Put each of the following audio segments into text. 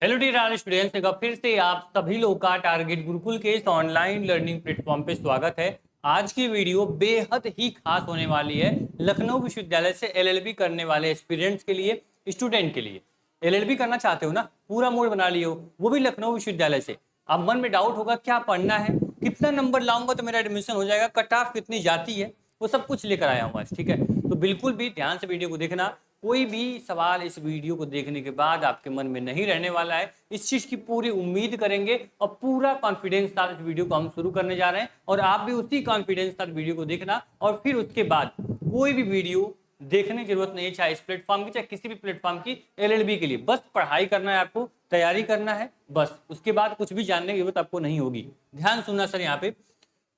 Hello dear students, एक बार फिर से आप सभी लोग का टारगेट गुरुकुल के इस ऑनलाइन लर्निंग प्लेटफॉर्म पे स्वागत है। आज की वीडियो बेहद ही खास होने वाली है लखनऊ विश्वविद्यालय से एलएलबी करने वाले एस्पिरेंट्स के लिए, स्टूडेंट के लिए। एलएलबी करना चाहते हो ना, पूरा मूड बना लियो, वो भी लखनऊ विश्वविद्यालय से। अब मन में डाउट होगा क्या पढ़ना है, कितना नंबर लाऊंगा तो मेरा एडमिशन हो जाएगा, कट ऑफ कितनी जाती है, वो सब कुछ लेकर आया हूँ आज। ठीक है, तो बिल्कुल भी ध्यान से वीडियो को देखना। कोई भी सवाल इस वीडियो को देखने के बाद आपके मन में नहीं रहने वाला है, इस चीज की पूरी उम्मीद करेंगे और पूरा कॉन्फिडेंस साथ इस वीडियो को हम शुरू करने जा रहे हैं। और आप भी उसी कॉन्फिडेंस साथ वीडियो को देखना और फिर उसके बाद कोई भी वीडियो देखने की जरूरत नहीं है, चाहे इस प्लेटफॉर्म की चाहे किसी भी प्लेटफॉर्म की। एलएलबी के लिए बस पढ़ाई करना है, आपको तैयारी करना है बस, उसके बाद कुछ भी जानने की जरूरत आपको नहीं होगी। ध्यान सुनना सर, यहाँ पे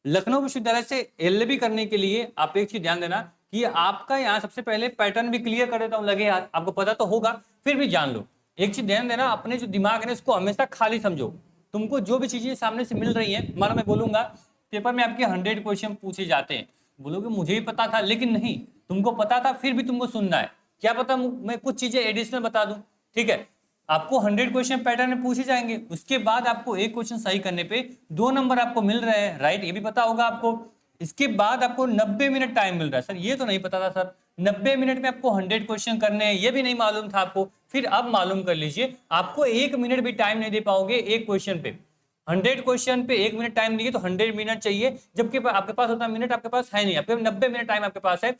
लखनऊ विश्वविद्यालय से एलएलबी करने के लिए आप एक चीज ध्यान देना कि आपका यहाँ सबसे पहले पैटर्न भी क्लियर कर देता हूँ, लगे हाथ आपको पता तो होगा, फिर भी जान लो। एक चीज ध्यान देना, अपने जो दिमाग है ना इसको हमेशा खाली समझो। तुमको जो भी चीजें सामने से मिल रही हैं, मानो मैं बोलूंगा पेपर में आपके 100 क्वेश्चन पूछे जाते हैं, बोलोगे मुझे ही पता था, लेकिन नहीं, तुमको पता था फिर भी तुमको सुनना है। क्या पता मैं कुछ चीजें एडिशनल बता दूं। ठीक है, आपको 100 क्वेश्चन पैटर्न में पूछे जाएंगे, उसके बाद आपको एक क्वेश्चन सही करने पे 2 नंबर आपको मिल रहे हैं, राइट, ये भी पता होगा आपको। इसके बाद आपको 90 मिनट टाइम मिल रहा है। सर ये तो नहीं पता था सर, 90 मिनट में आपको 100 क्वेश्चन करने हैं, ये भी नहीं मालूम था आपको। फिर अब मालूम कर लीजिए, आपको 1 मिनट भी टाइम नहीं दे पाओगे एक क्वेश्चन पे। 100 क्वेश्चन पे 1 मिनट टाइम दिए तो 100 मिनट चाहिए, जबकि आपके पास उतना मिनट आपके पास है नहीं, आपके 90 मिनट टाइम आपके पास है।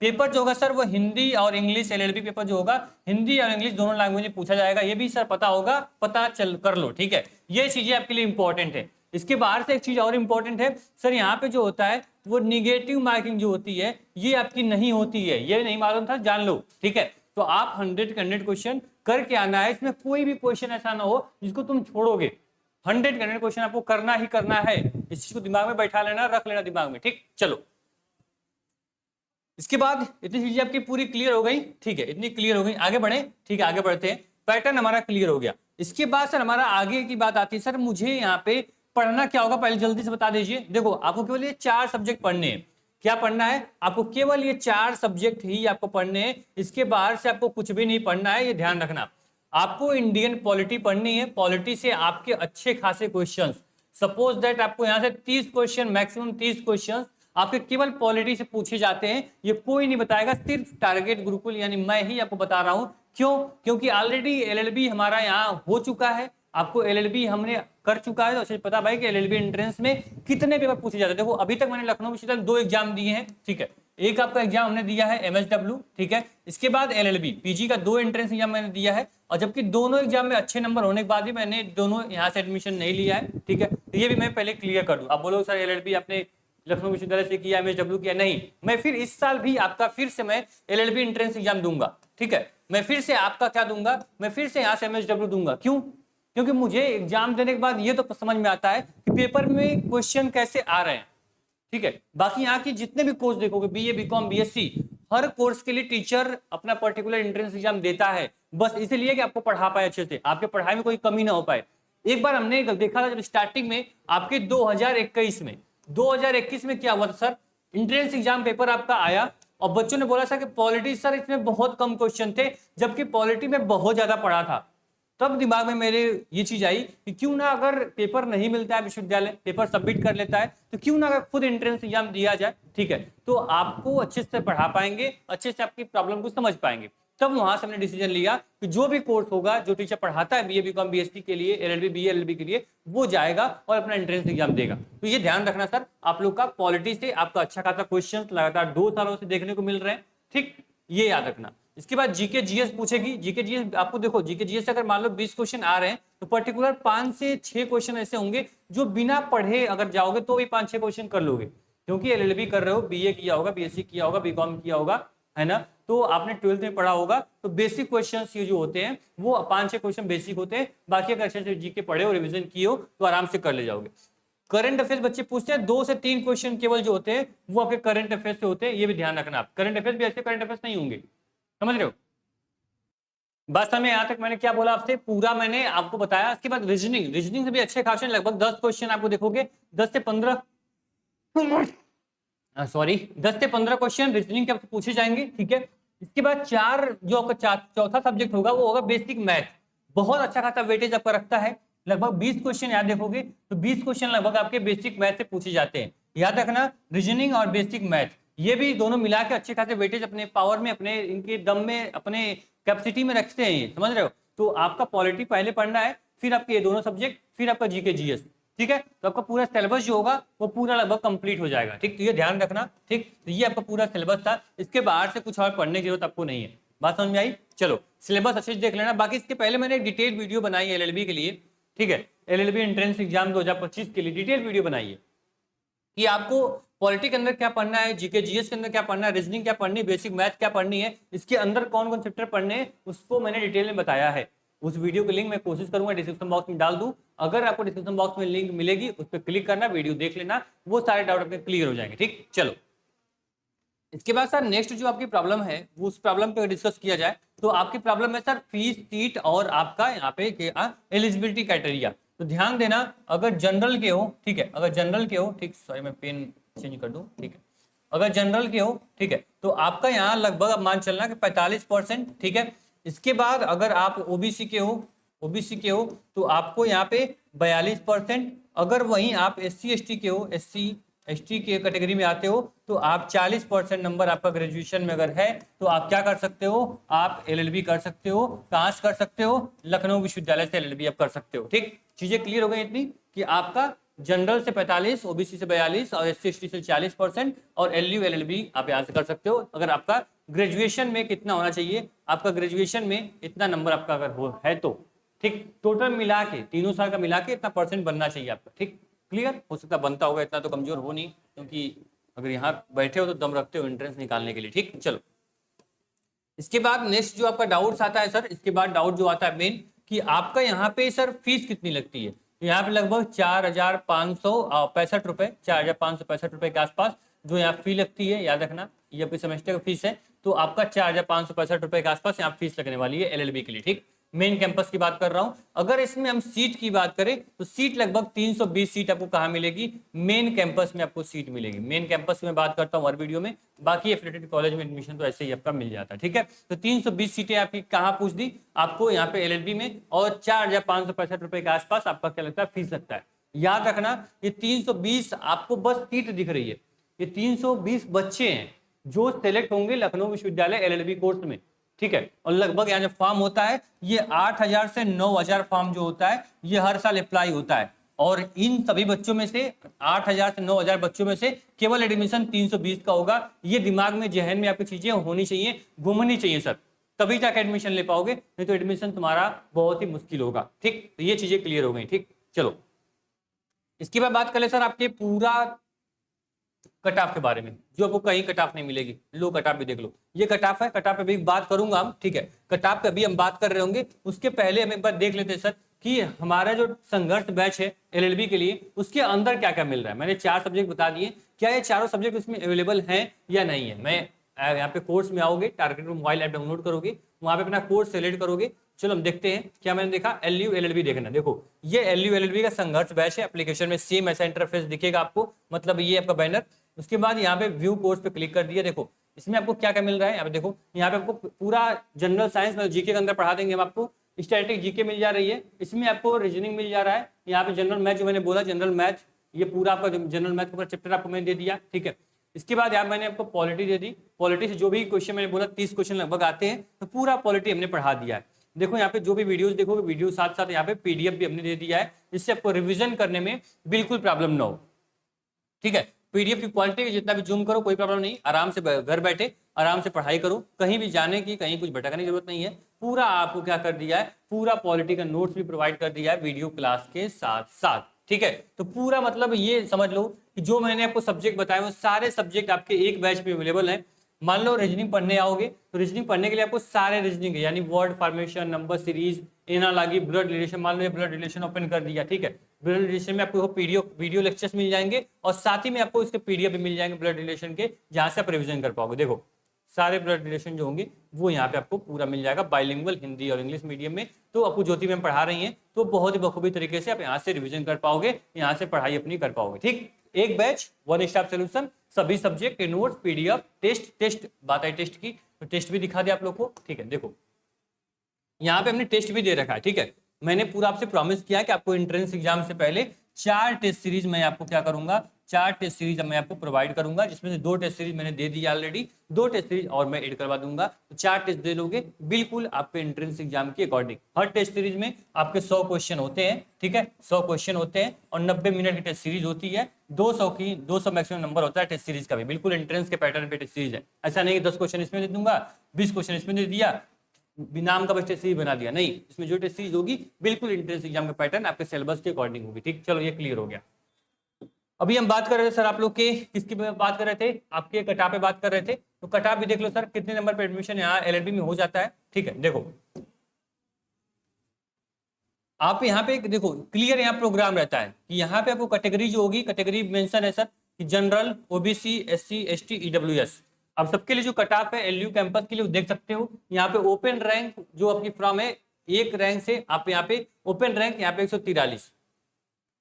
पेपर जो होगा सर वो हिंदी और इंग्लिश, एलएलबी पेपर जो होगा हिंदी और इंग्लिश दोनों लैंग्वेज में पूछा जाएगा, ये भी सर पता होगा, पता चल कर लो। ठीक है, ये चीजें आपके लिए इंपॉर्टेंट है। इसके बाहर से एक चीज और इंपॉर्टेंट है सर, यहाँ पे जो होता है वो निगेटिव मार्किंग जो होती है ये आपकी नहीं होती है, ये नहीं मालूम था, जान लो। ठीक है, तो आप 100 के 100 क्वेश्चन करके आना है, इसमें कोई भी क्वेश्चन ऐसा ना हो जिसको तुम छोड़ोगे। 100 के 100 क्वेश्चन आपको करना ही करना है, इस चीज को दिमाग में बैठा लेना, रख लेना दिमाग में। ठीक, चलो इसके बाद इतनी चीजें आपकी पूरी क्लियर हो गई। ठीक है, इतनी क्लियर हो गई, आगे बढ़े। ठीक है, आगे बढ़ते हैं। पैटर्न हमारा क्लियर हो गया। इसके बाद सर हमारा आगे की बात आती है, सर मुझे यहाँ पे पढ़ना क्या होगा, पहले जल्दी से बता दीजिए। देखो आपको केवल ये 4 सब्जेक्ट पढ़ने हैं। क्या पढ़ना है आपको? केवल ये 4 सब्जेक्ट ही आपको पढ़ने हैं, इसके बाहर से आपको कुछ भी नहीं पढ़ना है, ये ध्यान रखना। आपको इंडियन पॉलिटी पढ़नी है, पॉलिटी से आपके अच्छे खासे क्वेश्चन, सपोज दैट आपको यहाँ से 30 क्वेश्चन, मैक्सिमम 30 क्वेश्चन आपके केवल पॉलिटी से पूछे जाते हैं। ये कोई नहीं बताएगा, सिर्फ टारगेट गुरुकुल यानी मैं ही आपको बता रहा हूं। क्यों? क्योंकि ऑलरेडी एलएलबी हमारा यहाँ हो चुका है, आपको एलएलबी हमने कर चुका है, तो अच्छे पता भाई कि एलएलबी एंट्रेंस में कितने पेपर पूछे जाते हैं। देखो अभी तक मैंने लखनऊ विश्वविद्यालय 2 एग्जाम दिए हैं। ठीक है, एक आपका एग्जाम हमने दिया है एमएसडब्ल्यू, ठीक है, इसके बाद एलएलबी पीजी का 2 एंट्रेंस एग्जाम मैंने दिया है, और जबकि दोनों एग्जाम में अच्छे नंबर होने के बाद भी मैंने दोनों यहाँ से एडमिशन नहीं लिया है। ठीक है, तो ये भी मैं पहले क्लियर कर दूं। आप बोलो सर एलएलबी आपने लखनऊ विश्वविद्यालय से किया, एमएसडब्ल्यू किया, नहीं, मैं फिर इस साल भी आपका फिर से मैं एलएलबी एंट्रेंस एग्जाम दूंगा। ठीक है, मैं फिर से आपका क्या दूंगा, मैं फिर से यहाँ से एमएसडब्ल्यू दूंगा। क्यों? क्योंकि मुझे एग्जाम देने के बाद ये तो समझ में आता है कि पेपर में क्वेश्चन कैसे आ रहे हैं। ठीक है, बाकी यहाँ की जितने भी कोर्स देखोगे, बीए, बीकॉम, बीएससी, हर कोर्स के लिए टीचर अपना पर्टिकुलर एंट्रेंस एग्जाम देता है, बस इसलिए कि आपको पढ़ा पाए अच्छे से, आपके पढ़ाई में कोई कमी ना हो पाए। एक बार हमने देखा था जब स्टार्टिंग में आपके 2021 में क्या हुआ था सर, एंट्रेंस एग्जाम पेपर आपका आया और बच्चों ने बोला था कि पॉलिटी सर इसमें बहुत कम क्वेश्चन थे, जबकि पॉलिटी में बहुत ज्यादा पढ़ा था। तब दिमाग में मेरे ये चीज आई कि क्यों ना, अगर पेपर नहीं मिलता है, विश्वविद्यालय पेपर सबमिट कर लेता है, तो क्यों ना अगर खुद एंट्रेंस एग्जाम दिया जाए। ठीक है, तो आपको अच्छे से पढ़ा पाएंगे, अच्छे से आपकी प्रॉब्लम को समझ पाएंगे। तब वहां से हमने डिसीजन लिया कि जो भी कोर्स होगा, जो टीचर पढ़ाता है बीए, बीकॉम, बीएससी के लिए, एलएलबी, बीए, एलएलबी के लिए, वो जाएगा और अपना एंट्रेंस एग्जाम देगा। तो ये ध्यान रखना सर, आप लोग का पॉलिटी से आपका अच्छा खासा क्वेश्चन लगातार 2 सालों से देखने को मिल रहे हैं। ठीक, ये याद रखना। इसके बाद जीके जीएस पूछेगी। जीके जीएस आपको देखो, जीके जीएस अगर मान लो 20 क्वेश्चन आ रहे हैं, तो पर्टिकुलर 5 से 6 क्वेश्चन ऐसे होंगे जो बिना पढ़े अगर जाओगे तो भी 5-6 क्वेश्चन कर लोगे, क्योंकि एलएलबी कर रहे हो, बीए किया होगा, बीएससी किया होगा, बीकॉम किया होगा, है ना, तो आपने 12th में पढ़ा होगा। तो बेसिक क्वेश्चंस ये जो होते हैं वो 5-6 क्वेश्चन बेसिक होते हैं, बाकी अगर अच्छे से जीके पढ़े हो, रिवीजन किए हो, तो आराम से कर ले जाओगे। करंट अफेयर्स बच्चे पूछते हैं, 2 से 3 क्वेश्चन केवल जो होते हैं वो आपके करंट अफेयर्स से होते हैं, ये भी ध्यान रखना। आप करंट अफेयर्स भी ऐसे करंट अफेयर्स नहीं होंगे, समझ रहे हो? बस हमें यहाँ तक मैंने क्या बोला आपसे पूरा मैंने आपको बताया। इसके बाद रीजनिंग से भी अच्छे खासे लगभग 10 क्वेश्चन आपको देखोगे, 10 से 15 सॉरी 10 से 15 क्वेश्चन रीजनिंग के आपसे पूछे जाएंगे। ठीक है, इसके बाद 4 जो आपका चौथा सब्जेक्ट होगा वो होगा बेसिक मैथ। बहुत अच्छा खासा वेटेज आपका रखता है। लगभग 20 क्वेश्चन याद देखोगे तो 20 क्वेश्चन लगभग आपके बेसिक मैथ से पूछे जाते हैं। याद रखना, रीजनिंग और बेसिक मैथ ये भी दोनों मिला के अच्छे खासे वेटेज अपने पावर में, अपने इनके दम में, अपने कैपेसिटी में रखते हैं, ये समझ रहे हो। तो आपका पॉलिटी पहले पढ़ना है, फिर आपके ये दोनों सब्जेक्ट, फिर आपका जीके जीएस। ठीक है, तो आपका पूरा सिलेबस जो होगा वो पूरा लगभग कंप्लीट हो जाएगा। ठीक, तो ये ध्यान रखना। ठीक, तो ये आपका पूरा सिलेबस था, इसके बाहर से कुछ और पढ़ने की जरूरत आपको नहीं है। बात समझ में आई? चलो सिलेबस अच्छे से देख लेना। बाकी इसके पहले मैंने एक डिटेल वीडियो बनाई है एलएलबी के लिए। ठीक है, एलएलबी एंट्रेंस एग्जाम 2025 के लिए डिटेल वीडियो बनाई है कि आपको पॉलिटी के अंदर क्या पढ़ना है, जीके जीएस के अंदर क्या पढ़ना है, रीजनिंग क्या पढ़नी है, बेसिक मैथ क्या पढ़नी है, इसके अंदर कौन कौन चैप्टर पढ़ने हैं, उसको मैंने डिटेल में बताया है। उस वीडियो के लिंक मैं कोशिश करूंगा डिस्क्रिप्शन बॉक्स में डाल दूं। अगर आपको डिस्क्रिप्शन बॉक्स में लिंक मिलेगी उस पर क्लिक करना, वीडियो देख लेना, वो सारे डाउट अपने क्लियर हो जाएंगे। ठीक, चलो इसके बाद सर नेक्स्ट जो आपकी प्रॉब्लम है वो उस प्रॉब्लम पे डिस्कस किया जाए तो आपकी प्रॉब्लम है सर फीस, सीट और आपका यहाँ पे एलिजिबिलिटी क्राइटेरिया। तो ध्यान देना, अगर जनरल के हो, ठीक है, अगर जनरल के हो, ठीक, सॉरी मैं पेन चेंज कर दूं, ठीक है, अगर जनरल के हो, ठीक है, तो आपका यहाँ लगभग अब मान चलना कि 45%। ठीक है, इसके बाद अगर आप ओबीसी के हो, ओबीसी के हो तो आपको यहाँ पे 42%। अगर वहीं आप SC ST के हो, SC ST के कैटेगरी में आते हो तो आप 40% नंबर आपका ग्रेजुएशन में अगर है तो आप क्या कर सकते हो, आप LLB कर सकते हो। कहाँ से कर सकते हो? लखनऊ विश्वविद्यालय से LLB आप कर सकते हो। ठीक, चीजें क्लियर हो गई इतनी कि आपका जनरल से 45, ओबीसी से 42 और SC ST से 40% और LU LLB आप यहाँ से कर सकते हो। अगर आपका ग्रेजुएशन में कितना होना चाहिए, आपका ग्रेजुएशन में इतना नंबर आपका अगर हो है तो ठीक, टोटल मिला के तीनों साल का मिला के इतना परसेंट बनना चाहिए आपका। ठीक, क्लियर हो सकता बनता होगा, इतना तो कमजोर हो नहीं, क्योंकि अगर यहाँ बैठे हो तो दम रखते हो एंट्रेंस निकालने के लिए। ठीक, चलो इसके बाद नेक्स्ट जो आपका डाउट्स आता है सर, इसके बाद डाउट जो आता है मेन कि आपका यहाँ पे सर फीस कितनी लगती है। तो यहाँ पे लगभग 4,565 रुपए, 4,565 रुपए के आसपास जो यहाँ फी लगती है। याद रखना ये आपके सेमेस्टर का फीस है, तो आपका 4,565 रुपए के आसपास यहाँ फीस लगने वाली है LLB के लिए। ठीक, मेन कैंपस की बात कर रहा हूं। अगर इसमें हम सीट की बात करें तो सीट लगभग 320 सीट आपको कहां मिलेगी, मेन कैंपस में आपको सीट मिलेगी। मेन कैंपस में बात करता हूं हर वीडियो में, बाकी एफिलिएटेड कॉलेज में एडमिशन तो ऐसे ही आपका मिल जाता है। ठीक है, तो 320 सीटें आपकी कहां पूछ दी आपको, यहाँ पे LLB में, और 4,565 रुपए के आसपास आपका क्या लगता है, फीस लगता है। याद रखना ये 320 आपको बस सीट दिख रही है, ये 320 बच्चे हैं जो सेलेक्ट होंगे लखनऊ विश्वविद्यालय LLB कोर्स में। ठीक है, और लगभग यहाँ जो फॉर्म होता है ये 8,000 से 9,000 फॉर्म जो होता है ये हर साल अप्लाई होता है, और इन सभी बच्चों में से 8,000 से 9,000 बच्चों में से केवल एडमिशन 320 का होगा। ये दिमाग में, जहन में आपकी चीजें होनी चाहिए, घूमनी चाहिए सर, तभी तक एडमिशन ले पाओगे, नहीं तो एडमिशन तुम्हारा बहुत ही मुश्किल होगा। ठीक, तो ये चीजें क्लियर हो गई। ठीक, चलो इसके बाद बात कर ले सर आपके पूरा कट ऑफ के बारे में, जो आपको कहीं कट ऑफ नहीं मिलेगी। लो कट ऑफ भी देख लो, ये कट ऑफ है, कट ऑफ पे भी बात करूंगा हम। ठीक है, कट ऑफ पे भी हम बात कर रहे होंगे, उसके पहले हम एक बार देख लेते हैं सर कि हमारा जो संघर्ष बैच है LLB के लिए उसके अंदर क्या क्या मिल रहा है। मैंने 4 सब्जेक्ट बता दिए, क्या ये चारों सब्जेक्ट उसमें अवेलेबल हैं या नहीं है। मैं यहाँ पे कोर्स में आओगे, टारगेट मोबाइल ऐप डाउनलोड करोगे, वहां पे अपना कोर्स सेलेक्ट करोगे। चलो हम देखते हैं क्या मैंने देखा। LU LLB देखना, देखो ये LU LLB का संघर्ष बैच है। एप्लीकेशन में सेम ऐसा इंटरफेस दिखेगा आपको, मतलब ये आपका बैनर। उसके बाद यहाँ पे व्यू कोर्स पे क्लिक कर दिया। देखो इसमें आपको क्या क्या मिल रहा है, यहाँ पे देखो, यहाँ पे आपको पूरा जनरल साइंस मतलब जीके के अंदर पढ़ा देंगे हम आपको। स्टैटिक जीके मिल जा रही है, इसमें आपको रीजनिंग मिल जा रहा है। यहाँ पे जनरल मैथ जो मैंने बोला, जनरल मैथ, ये पूरा आपका जनरल मैथ का पूरा चैप्टर आपको मैंने दे दिया। ठीक है, इसके बाद यहाँ मैंने आपको पॉलिटी दे दी। पॉलिटी से जो भी क्वेश्चन मैंने बोला 30 क्वेश्चन लगभग आते हैं, तो पूरा पॉलिटी हमने पढ़ा दिया है। देखो यहाँ पे जो भी वीडियोस देखोगे, वीडियो साथ साथ यहाँ पे PDF भी हमने दे दिया है, जिससे आपको रिविजन करने में बिल्कुल प्रॉब्लम ना हो। ठीक है, PDF की क्वालिटी जितना भी जूम करो कोई प्रॉब्लम नहीं, आराम से घर बैठे आराम से पढ़ाई करो, कहीं भी जाने की, कहीं कुछ भटकने की जरूरत नहीं है। पूरा आपको क्या कर दिया है, पूरा पॉलिटी का नोट्स भी प्रोवाइड कर दिया है वीडियो क्लास के साथ साथ। ठीक है, तो पूरा मतलब ये समझ लो कि जो मैंने आपको सब्जेक्ट बताए वो सारे सब्जेक्ट आपके एक बैच में अवेलेबल है। मान लो रीजनिंग पढ़ने आओगे तो रीजनिंग पढ़ने के लिए आपको सारे रीजनिंग है, यानी word formation, number series, analogy, blood relation. मान लो ब्लड रिलेशन ओपन कर दिया, ठीक है, ब्लड रिलेशन में आपको वीडियो लेक्चर्स मिल जाएंगे और साथ ही में आपको इसके PDF भी मिल जाएंगे ब्लड रिलेशन के, जहां से आप रिविजन कर पाओगे। देखो सारे ब्लड रिलेशन जो होंगे वो यहाँ पे आपको पूरा मिल जाएगा, बाइलिंगुअल हिंदी और इंग्लिश मीडियम में। तो आपको ज्योति मैम पढ़ा रही हैं तो बहुत ही बखूबी तरीके से आप यहाँ से रिविजन कर पाओगे, यहाँ से पढ़ाई अपनी कर पाओगे। ठीक, एक बैच, वन स्टॉप सोल्यूशन, सभी सब्जेक्ट के नोट्स, PDF, टेस्ट बात आई टेस्ट की तो टेस्ट भी दिखा दे आप लोग को। ठीक है, देखो यहाँ पे हमने टेस्ट भी दे रखा है, ठीक है। मैंने पूरा आपसे प्रॉमिस किया कि आपको एंट्रेंस एग्जाम से पहले 4 टेस्ट सीरीज मैं आपको क्या करूंगा, 4 टेस्ट सीरीज मैं आपको प्रोवाइड करूंगा, जिसमें से 2 टेस्ट सीरीज मैंने दे दी ऑलरेडी, 2 टेस्ट सीरीज और मैं ऐड करवा दूंगा, तो 4 टेस्ट दे लोगे बिल्कुल आपके एंट्रेंस एग्जाम के अकॉर्डिंग। हर टेस्ट सीरीज में आपके 100 क्वेश्चन होते हैं, ठीक है, 100 क्वेश्चन होते हैं और 90 मिनट की टेस्ट सीरीज होती है। 200 मैक्सिमम नंबर होता है टेस्ट सीरीज का भी, बिल्कुल एंट्रेंस के पैटर्न पे टेस्ट सीरीज है। ऐसा नहीं कि 10 क्वेश्चन इसमें दे दूंगा, 20 क्वेश्चन इसमें दे दिया, नाम का बस टेस्ट सीरीज बना दिया, नहीं, इसमें जो टेस्ट सीरीज होगी बिल्कुल एंट्रेंस एग्जाम का पैटर्न आपके सिलेबस के अकॉर्डिंग होगी, ठीक। चलो ये क्लियर हो गया। अभी हम बात कर रहे थे सर आप लोग के किसकी बात कर रहे थे, आपके कटा पे बात कर रहे थे, तो कटा भी देख लो सर कितने नंबर पे एडमिशन यहाँ एलएलबी में हो जाता है, ठीक है। देखो आप यहाँ पे देखो क्लियर यहाँ प्रोग्राम रहता है कि यहाँ पे आपको कैटेगरी जो होगी, कैटेगरी मेंशन है सर कि general, OBC, SC, ST, EWS. अब सबके लिए जो कट ऑफ है एलयू कैंपस के लिए देख सकते हो, यहाँ पे ओपन रैंक जो आपकी फ्रॉम है 1 रैंक से आप यहाँ पे ओपन रैंक यहाँ पे 143,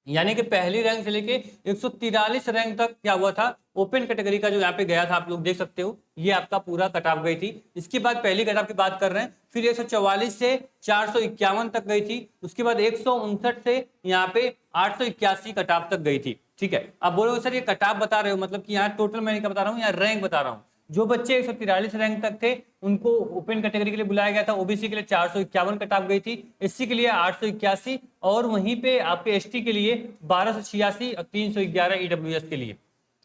यानी कि पहली रैंक से लेके 143 रैंक तक क्या हुआ था, ओपन कैटेगरी का जो यहाँ पे गया था, आप लोग देख सकते हो ये आपका पूरा कट ऑफ गई थी। इसके बाद पहली कट ऑफ की बात कर रहे हैं, फिर 144 से 451 तक गई थी, उसके बाद 159 से यहाँ पे 881 कट ऑफ तक गई थी, ठीक है। अब बोलोगे सर ये कट ऑफ बता रहे हो, मतलब कि यहाँ टोटल मैं क्या बता रहा हूँ, यहाँ रैंक बता रहा हूँ। जो बच्चे 143 रैंक तक थे उनको ओपन कैटेगरी के लिए बुलाया गया था, ओबीसी के लिए 451 कट ऑफ गई थी, एससी के लिए 881 और वहीं पे आपके एसटी के लिए 1286 और 311 ईडब्ल्यूएस के लिए,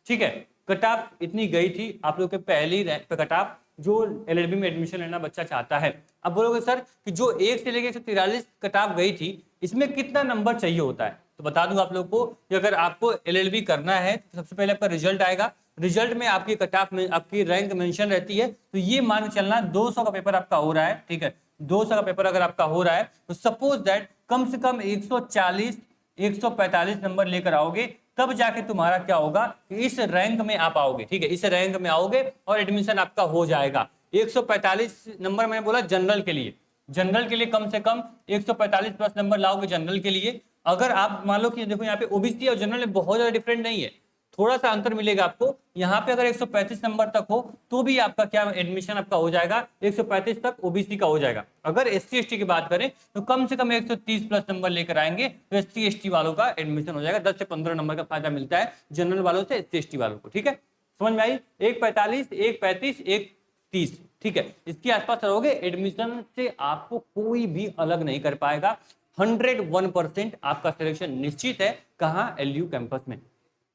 ठीक है। कट ऑफ इतनी गई थी आप लोग के पहली रैंक पे कट ऑफ जो एलएलबी में एडमिशन लेना बच्चा चाहता है। अब बोलोगे सर कि जो 1 से लेकर 143 कट ऑफ गई थी इसमें कितना नंबर चाहिए होता है, तो बता दूं आप लोग को कि अगर आपको एलएलबी करना है तो सबसे पहले आपका रिजल्ट आएगा, रिजल्ट में आपकी कट ऑफ में आपकी रैंक मेंशन रहती है, तो ये मान के चलना 200 का पेपर आपका हो रहा है, ठीक है। 200 का पेपर अगर आपका हो रहा है तो सपोज दैट कम से कम 140 145 नंबर लेकर आओगे, तब जाके तुम्हारा क्या होगा कि इस रैंक में आप आओगे, ठीक है, इस रैंक में आओगे और एडमिशन आपका हो जाएगा। 145 नंबर मैंने बोला जनरल के लिए, जनरल के लिए कम से कम 145 प्लस नंबर लाओगे जनरल के लिए। अगर आप मान लो कि देखो यहाँ पे ओबीसी और जनरल में बहुत ज्यादा डिफरेंट नहीं है, थोड़ा सा अंतर मिलेगा आपको, यहाँ पे अगर 135 नंबर तक हो तो भी आपका क्या एडमिशन आपका हो जाएगा, 135 तक ओबीसी का हो जाएगा। अगर एससी एसटी की बात करें तो कम से कम 130 प्लस नंबर लेकर आएंगे तो एससी एसटी वालों का एडमिशन हो जाएगा, 10 से 15 नंबर का फायदा मिलता है जनरल वालों से एससी एसटी वालों को, ठीक है। समझ में आई, 145 135 130, ठीक है, इसके आसपास रहोगे एडमिशन से आपको कोई भी अलग नहीं कर पाएगा। 101% आपका सिलेक्शन निश्चित है, कहाँ, एलयू कैंपस में,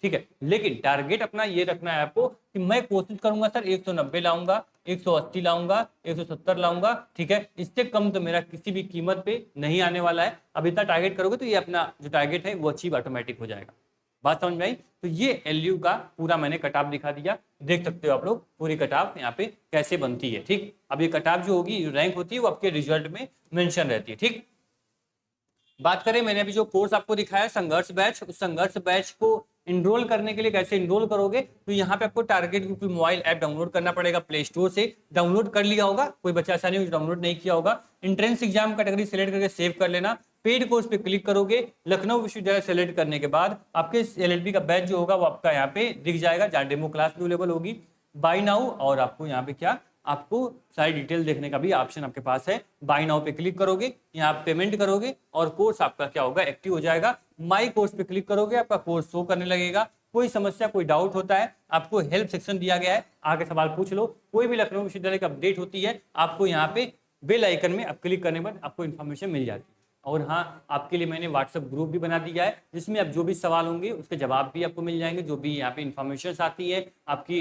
ठीक है। लेकिन टारगेट अपना ये रखना है आपको कि मैं कोशिश करूंगा सर 190 लाऊंगा, 180 लाऊंगा, 170 लाऊंगा, ठीक है। इससे कम तो मेरा किसी भी कीमत पे नहीं आने वाला है। अब इतना टारगेट करोगे तो ये अपना जो टारगेट है वो अचीव ऑटोमेटिक हो जाएगा। बात समझ में आई, तो ये एलयू का पूरा मैंने कट ऑफ दिखा दिया, देख सकते हो आप लोग पूरी कट ऑफ यहाँ पे कैसे बनती है, ठीक। अब ये कट ऑफ जो होगी रैंक होती है वो आपके रिजल्ट में मेंशन रहती है, ठीक। बात करें मैंने अभी जो कोर्स आपको दिखाया संघर्ष बैच, उस संघर्ष बैच को इनरोल करने के लिए कैसे इनरोल करोगे, तो यहाँ पे आपको target Gurukul mobile app download करना पड़ेगा, प्ले स्टोर से डाउनलोड कर लिया होगा, कोई बच्चा ऐसा नहीं डाउनलोड नहीं किया होगा। एंट्रेंस एग्जाम कैटेगरी सिलेक्ट करके सेव कर लेना, पेड कोर्स पे क्लिक करोगे, लखनऊ विश्वविद्यालय सेलेक्ट करने के बाद आपके एलएलबी का बैच जो होगा वो आपका यहाँ पे दिख जाएगा, जहाँ डेमो क्लास भी अवेलेबल होगी, बाय नाउ, और आपको यहाँ पे क्या आपको सारी डिटेल देखने का भी ऑप्शन आपके पास है। बाय नाउ पे क्लिक करोगे, यहाँ पेमेंट करोगे और कोर्स आपका क्या होगा, एक्टिव हो जाएगा। माई कोर्स पे क्लिक करोगे, आपका कोर्स शो करने लगेगा। कोई समस्या कोई डाउट होता है आपको हेल्प सेक्शन दिया गया है, आगे सवाल पूछ लो। कोई भी लखनऊ विश्वविद्यालय की अपडेट होती है आपको यहाँ पे बेल आइकन में आप क्लिक करने पर आपको इन्फॉर्मेशन मिल जाती है। और हाँ, आपके लिए मैंने व्हाट्सएप ग्रुप भी बना दिया है, जिसमें आप जो भी सवाल होंगे उसके जवाब भी आपको मिल जाएंगे। जो भी यहाँ पे इन्फॉर्मेशन आती है, आपकी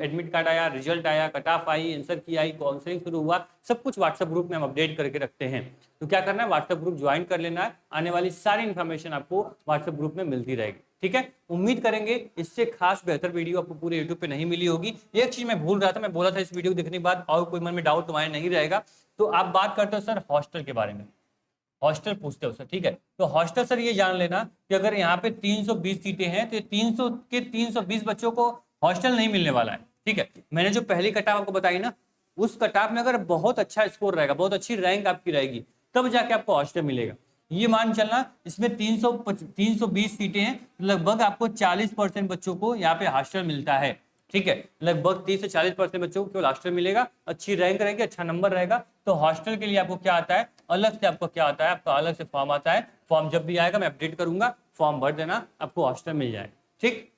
एडमिट कार्ड आया, रिजल्ट आया, कट ऑफ आई, आंसर की आई, काउंसलिंग शुरू हुआ, सब कुछ व्हाट्सएप ग्रुप में हम अपडेट करके रखते हैं। तो क्या करना है, व्हाट्सएप ग्रुप ज्वाइन कर लेना है, आने वाली सारी इन्फॉर्मेशन आपको व्हाट्सएप ग्रुप में मिलती रहेगी, ठीक है। उम्मीद करेंगे इससे खास बेहतर वीडियो आपको पूरे यूट्यूब पे नहीं मिली होगी। एक चीज मैं भूल रहा था, मैं बोला था इस वीडियो देखने के बाद और कोई मन में डाउट तुम्हारे नहीं रहेगा, तो आप बात करते हो सर हॉस्टल के बारे में, हॉस्टल पूछते हो सर, ठीक है। तो हॉस्टल सर ये जान लेना कि अगर यहाँ पे 320 सीटें हैं तो 300 के 320 बच्चों को हॉस्टल नहीं मिलने वाला है, ठीक है। मैंने जो पहली कटाव आपको बताई ना, उस कटाव में अगर बहुत अच्छा स्कोर रहेगा, बहुत अच्छी रैंक आपकी रहेगी, तब जाके आपको हॉस्टल मिलेगा। ये मान चलना इसमें 320 सीटें हैं, लगभग आपको 40% बच्चों को यहाँ पे हॉस्टल मिलता है, ठीक है। लगभग 30 से 40% बच्चों को केवल हॉस्टल मिलेगा, अच्छी रैंक रहेगी, अच्छा नंबर रहेगा तो हॉस्टल के लिए आपको क्या आता है, अलग से आपको क्या आता है, आपका अलग से फॉर्म आता है। फॉर्म जब भी आएगा मैं अपडेट करूंगा, फॉर्म भर देना, आपको हॉस्टल मिल जाए। ठीक,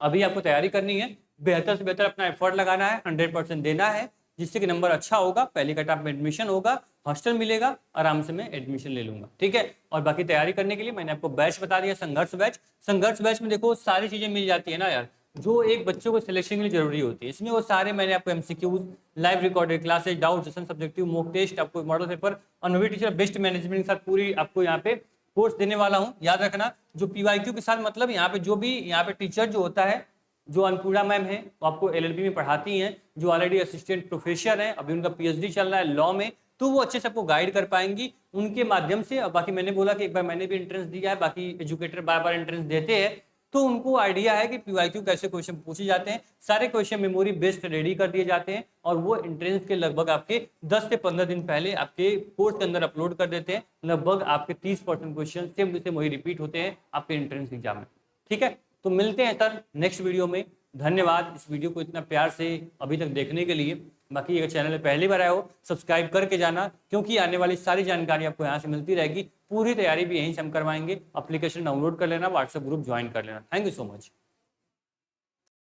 अभी आपको तैयारी करनी है, बेहतर से बेहतर अपना एफर्ट लगाना है, 100% देना है, जिससे कि नंबर अच्छा होगा, पहली कटाप में एडमिशन होगा, हॉस्टल मिलेगा, आराम से मैं एडमिशन ले लूंगा। ठीक है, और बाकी तैयारी करने के लिए मैंने आपको बैच बता दिया, संघर्ष बैच। संघर्ष बैच में देखो सारी चीजें मिल जाती है ना यार, जो एक बच्चों को सिलेक्शन के लिए जरूरी होती है, इसमें वो सारे मैंने आपको MCQs, live recorded classes, doubt session, subjective mock test, आपको मॉडल पेपर, अनुभवी टीचर, बेस्ट मैनेजमेंट के साथ पूरी आपको यहाँ पे कोर्स देने वाला हूँ। याद रखना, जो पीवाईक्यू के साथ मतलब यहाँ पे जो भी यहाँ पे टीचर जो होता है, जो अन्नपूर्णा मैम है, वो आपको एलएलबी में पढ़ाती हैं, जो ऑलरेडी असिस्टेंट प्रोफेसर हैं, अभी उनका पीएचडी चल रहा है लॉ में, तो वो अच्छे से आपको गाइड कर पाएंगी उनके माध्यम से। और बाकी मैंने बोला कि एक बार मैंने भी एंट्रेंस दिया है, बाकी एजुकेटर बार बार एंट्रेंस देते हैं, तो उनको आइडिया है कि पीवाईक्यू कैसे क्वेश्चन पूछे जाते हैं। सारे क्वेश्चन मेमोरी बेस्ड रेडी कर दिए जाते हैं, और वो एंट्रेंस के लगभग आपके 10 से 15 दिन पहले आपके कोर्स के अंदर अपलोड कर देते हैं। लगभग आपके 30% क्वेश्चन सेम टू सेम वही रिपीट होते हैं आपके एंट्रेंस एग्जाम में। ठीक है, तो मिलते हैं सर नेक्स्ट वीडियो में। धन्यवाद इस वीडियो को इतना प्यार से अभी तक देखने के लिए। बाकी अगर चैनल पे पहली बार आए हो, सब्सक्राइब करके जाना, क्योंकि आने वाली सारी जानकारी आपको यहाँ से मिलती रहेगी। पूरी तैयारी भी यहीं से हम करवाएंगे। एप्लीकेशन डाउनलोड कर लेना, व्हाट्सएप ग्रुप ज्वाइन कर लेना। Thank you so much.